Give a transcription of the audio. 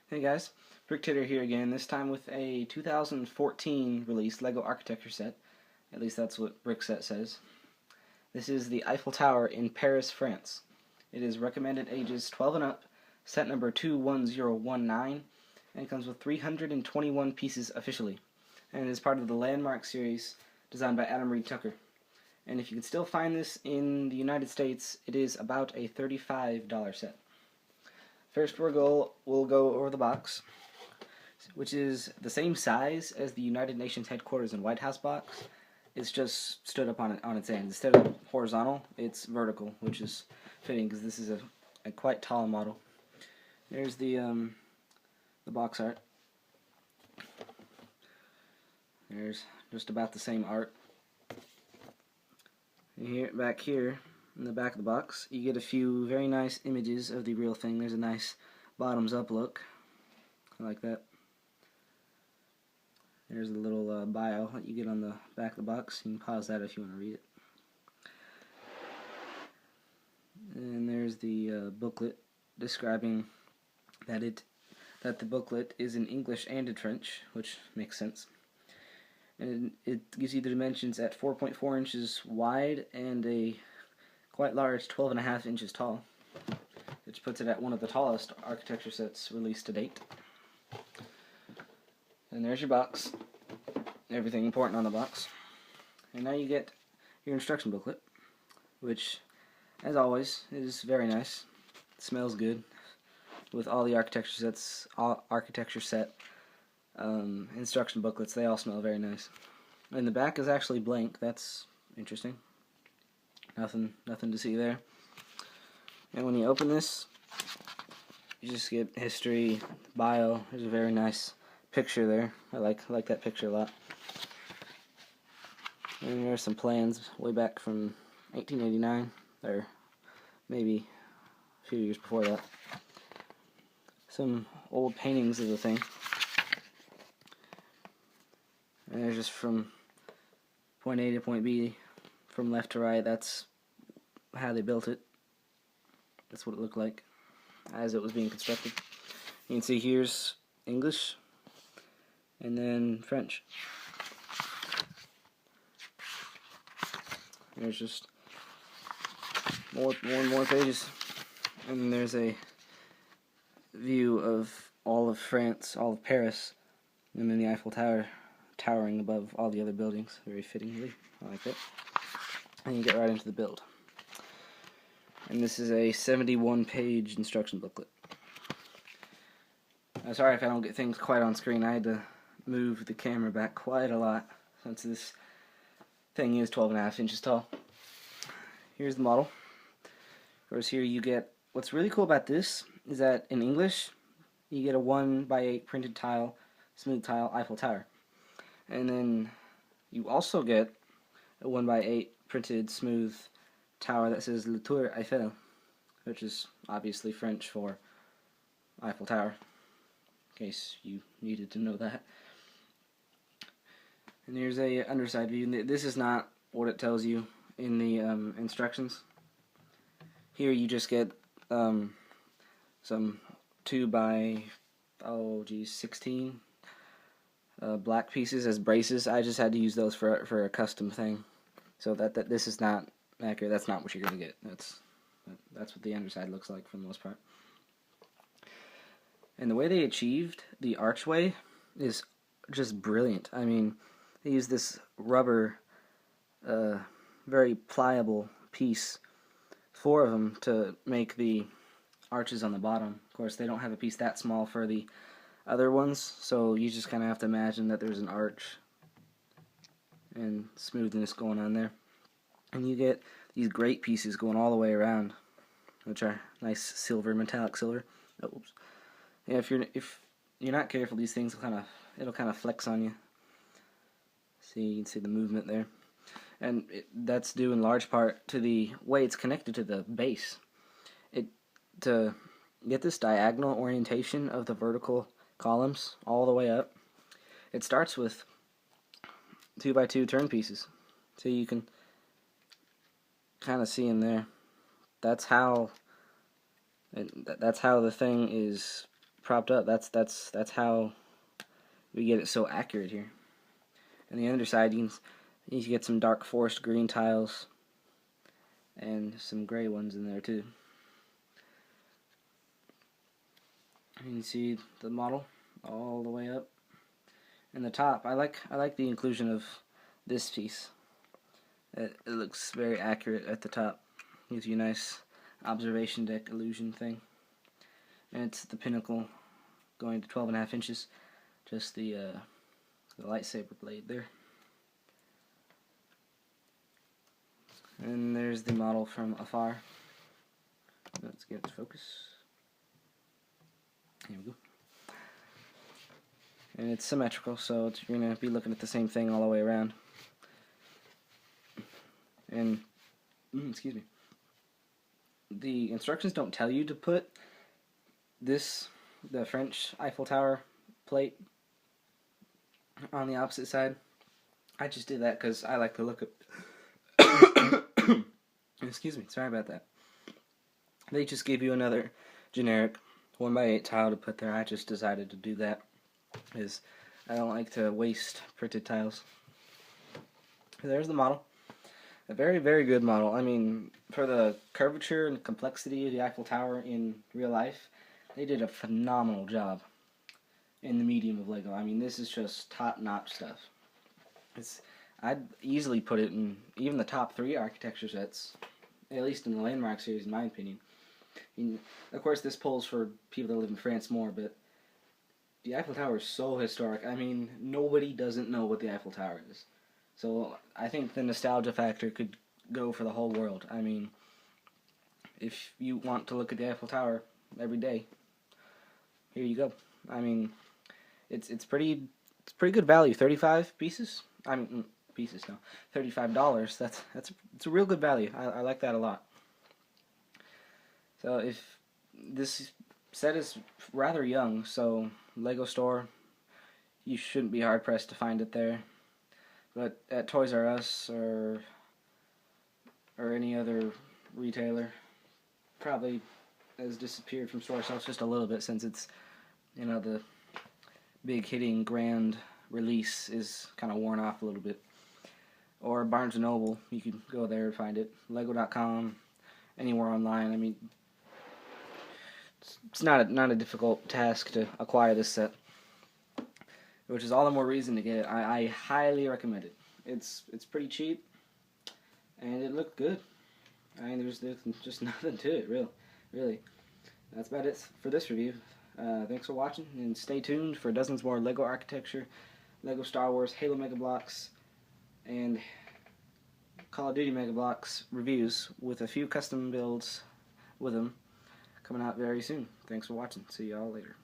Hey guys, Brick Titter here again, this time with a 2014 released LEGO architecture set. At least that's what Brickset says. This is the Eiffel Tower in Paris, France. It is recommended ages 12 and up, set number 21019, and it comes with 321 pieces officially. And it is part of the Landmark series designed by Adam Reed Tucker. And if you can still find this in the United States, it is about a $35 set. First we'll go over the box, which is the same size as the United Nations headquarters and White House box. It's just stood up on its end. Instead of horizontal, it's vertical, which is fitting because this is a quite tall model. There's the box art. There's just about the same art. And back here, in the back of the box, you get a few very nice images of the real thing. There's a nice bottoms-up look. I like that. There's a little bio that you get on the back of the box. You can pause that if you want to read it. And there's the booklet describing that the booklet is in English and in French, which makes sense. And it gives you the dimensions at 4.4 inches wide and a quite large 12.5 inches tall, which puts it at one of the tallest architecture sets released to date. And there's your box, everything important on the box. And now you get your instruction booklet, which, as always, is very nice. It smells good. With all the architecture set instruction booklets, they all smell very nice. And the back is actually blank. That's interesting. Nothing to see there. And when you open this, you just get history, bio. There's a very nice picture there. I like that picture a lot. And there are some plans way back from 1889, or maybe a few years before that. Some old paintings of the thing. And there's just from point A to point B, from left to right. That's how they built it. That's what it looked like as it was being constructed. You can see here's English and then French. There's just more pages, and there's a view of all of France, all of Paris, and then the Eiffel Tower towering above all the other buildings, very fittingly. I like that. And you get right into the build. And this is a 71-page instruction booklet. I'm sorry if I don't get things quite on screen. I had to move the camera back quite a lot since this thing is 12.5 inches tall. Here's the model. Of course, here you get, what's really cool about this is that in English, you get a 1x8 printed tile, smooth tile Eiffel Tower. And then you also get a 1x8 printed smooth tower that says La Tour Eiffel, which is obviously French for Eiffel Tower, in case you needed to know that. And here's a underside view. This is not what it tells you in the instructions. Here you just get some 2x16 black pieces as braces. I just had to use those for a custom thing, so that this is not accurate. That's not what you're gonna get. That's what the underside looks like for the most part. And the way they achieved the archway is just brilliant. I mean, they use this rubber, very pliable piece, 4 of them, to make the arches on the bottom. Of course, they don't have a piece that small for the other ones, so you just kind of have to imagine that there's an arch and smoothness going on there. And you get these great pieces going all the way around, which are nice silver, metallic silver. Oh, oops. Yeah, if you're not careful, these things it'll kind of flex on you. See, you can see the movement there, and that's due in large part to the way it's connected to the base. To get this diagonal orientation of the vertical columns all the way up, it starts with 2x2 turn pieces. So you can kind of see in there. That's how the thing is propped up. That's how we get it so accurate here. And the underside, you can get some dark forest green tiles and some gray ones in there too. You can see the model all the way up. And the top, I like the inclusion of this piece. It looks very accurate at the top. Gives you a nice observation deck illusion thing. And it's the pinnacle going to 12.5 inches. Just the lightsaber blade there. And there's the model from afar. Let's get its focus. Here we go. And it's symmetrical, so you're going to be looking at the same thing all the way around. And, excuse me, the instructions don't tell you to put the French Eiffel Tower plate on the opposite side. I just did that because I like to look at excuse me, sorry about that. They just gave you another generic 1x8 tile to put there. I just decided to do that because I don't like to waste printed tiles. There's the model. A very, very good model. I mean, for the curvature and complexity of the Eiffel Tower in real life, they did a phenomenal job in the medium of Lego. I mean, this is just top-notch stuff. I'd easily put it in even the top 3 architecture sets, at least in the Landmark series, in my opinion. Of course, this pulls for people that live in France more, but the Eiffel Tower is so historic. I mean, nobody doesn't know what the Eiffel Tower is. So I think the nostalgia factor could go for the whole world. I mean, if you want to look at the Eiffel Tower every day, here you go. I mean, it's pretty good value. 35 pieces. I mean, pieces no, $35. It's a real good value. I like that a lot. So if this set is rather young, so Lego store, you shouldn't be hard pressed to find it there. But at Toys R Us or any other retailer, probably has disappeared from store shelves just a little bit, since it's, you know, the big hitting grand release is kind of worn off a little bit. Or Barnes & Noble, you can go there and find it. Lego.com, anywhere online. I mean, it's not a difficult task to acquire this set, which is all the more reason to get it. I highly recommend it. It's pretty cheap, and it looked good. I mean, there's just nothing to it, really. That's about it for this review. Thanks for watching, and stay tuned for dozens more Lego architecture, Lego Star Wars, Halo Mega Bloks, and Call of Duty Mega Bloks reviews with a few custom builds with them coming out very soon. Thanks for watching. See y'all later.